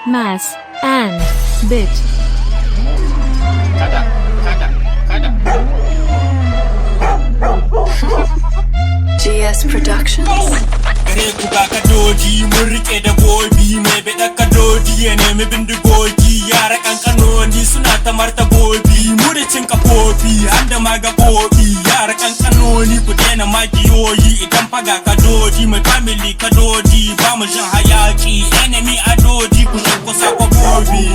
mass, and bit. Kada. GS Productions. Gare ku ga Kadodi mun rike da bobi mai bada Kadodi ya nemi bindigogi yara kankanoni suna ta martabobi mu da cin kafofi har da ma gabobi yara kankanoni ku daina magiyoyi idan faga Kadodi mai family Kadodi ba mu jin hayaki enemy adodi ku shin kusa ko bobi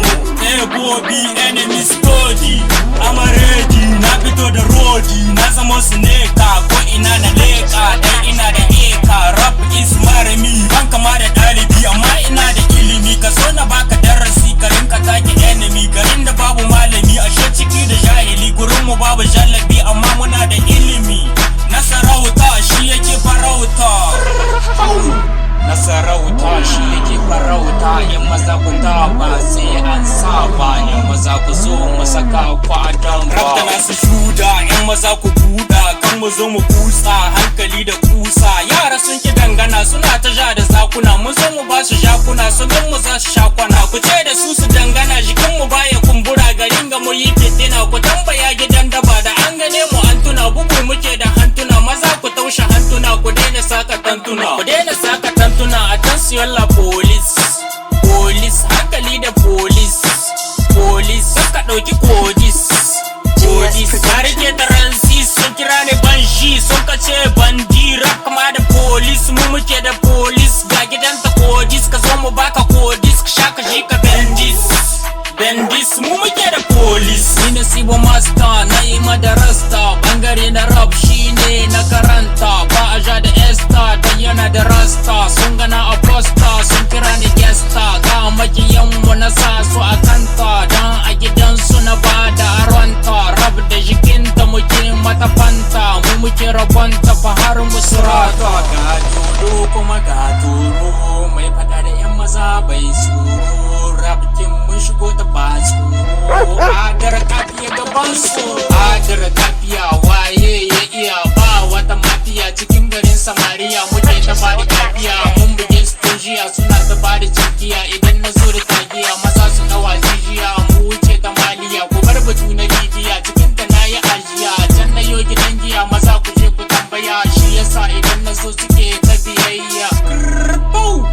bobi enemy stodi amaredi na fito da rodi na zama snake ko ina na leka dan ina da eka rap is marami ban kama da dalibi amma ina da ilimi ka so na baka darasi ka rinka take enemy garin da babu malami ashe ciki da jahili gurin mu babu jallabi amma muna da ilimi nasarauta shi yake farauta nasarauta shi yake farauta yan maza ku ba sai an saba yan maza ku zo mu saka ku a damba rap da nasu shuda yan maza ku buda kan mu zo mu kusa hankali da kusa yara sun ki dangana suna ta ja da zakuna mu zo mu ba su jakuna su gan mu za su shakwana ku ce da su dangana jikin mu baya kumbura garin ga mu yi fitina ku tambaya gidan daba da an gane mu an tuna bugu muke da hantuna maza ku taushe hantuna ku daina saka tantuna attention la police hankali da police ka dauki kodis ka rike da ransi sun kira ne banshi sun kace bandi rap kama da police mu muke da police ga gidan ta kodis ka zo mu baka kodis ka shaka shi ka bendis mu muke da police ni ne Sibou master na yi madarasta bangare na rap shine na karanta ba a ja da esta dan yana da rasta sun gana a posta sun kira ni gesta ga makiyan mu na sa su a kanta dan a gidan su na bada aronta rap da jikin ta muke mata fanta mu muke rabonta fa har mu surata ga dodo kuma ga turo mai fada da yan maza bai tsoro rap kin mun shigo ta ba tsoro adar kafiya gaban su adar kafiya waye ya iya ba wata mafiya cikin garin samariya muke ta bada kafiya mun buge stojiya suna ta bada cikiya idan na zo da tagiya maza su nawa jijiya mu wuce ta maliya ku bar batu na bibiya cikin ta nayi ajiya can na yo gidan giya maza ku je ku tambaya shi yasa idan na zo suke ta biyayya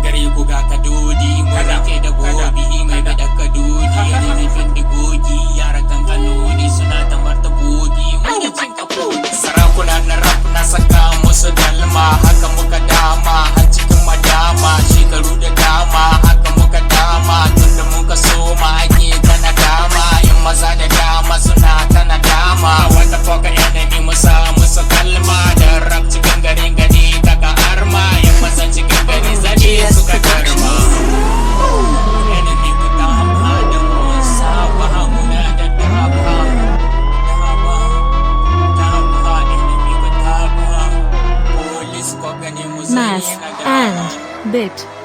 gare ku ga Kadodi mu rike da gobi mai bada Kadodi ya ne findigogi yara kankanoni suna ta martabogi mu da cin kafo sarakuna na rap na saka musu dalma haka muka dama har cikin madama shekaru da dama haka muka dama tunda muka soma ake ta nadama in maza da dama suna ta nadama wata foka enemy musa musu kalma da rap cikin garin gani daga arma in maza cikin gari zane suka karma enemy ku dama da musa ba muna da dama Mass and bit.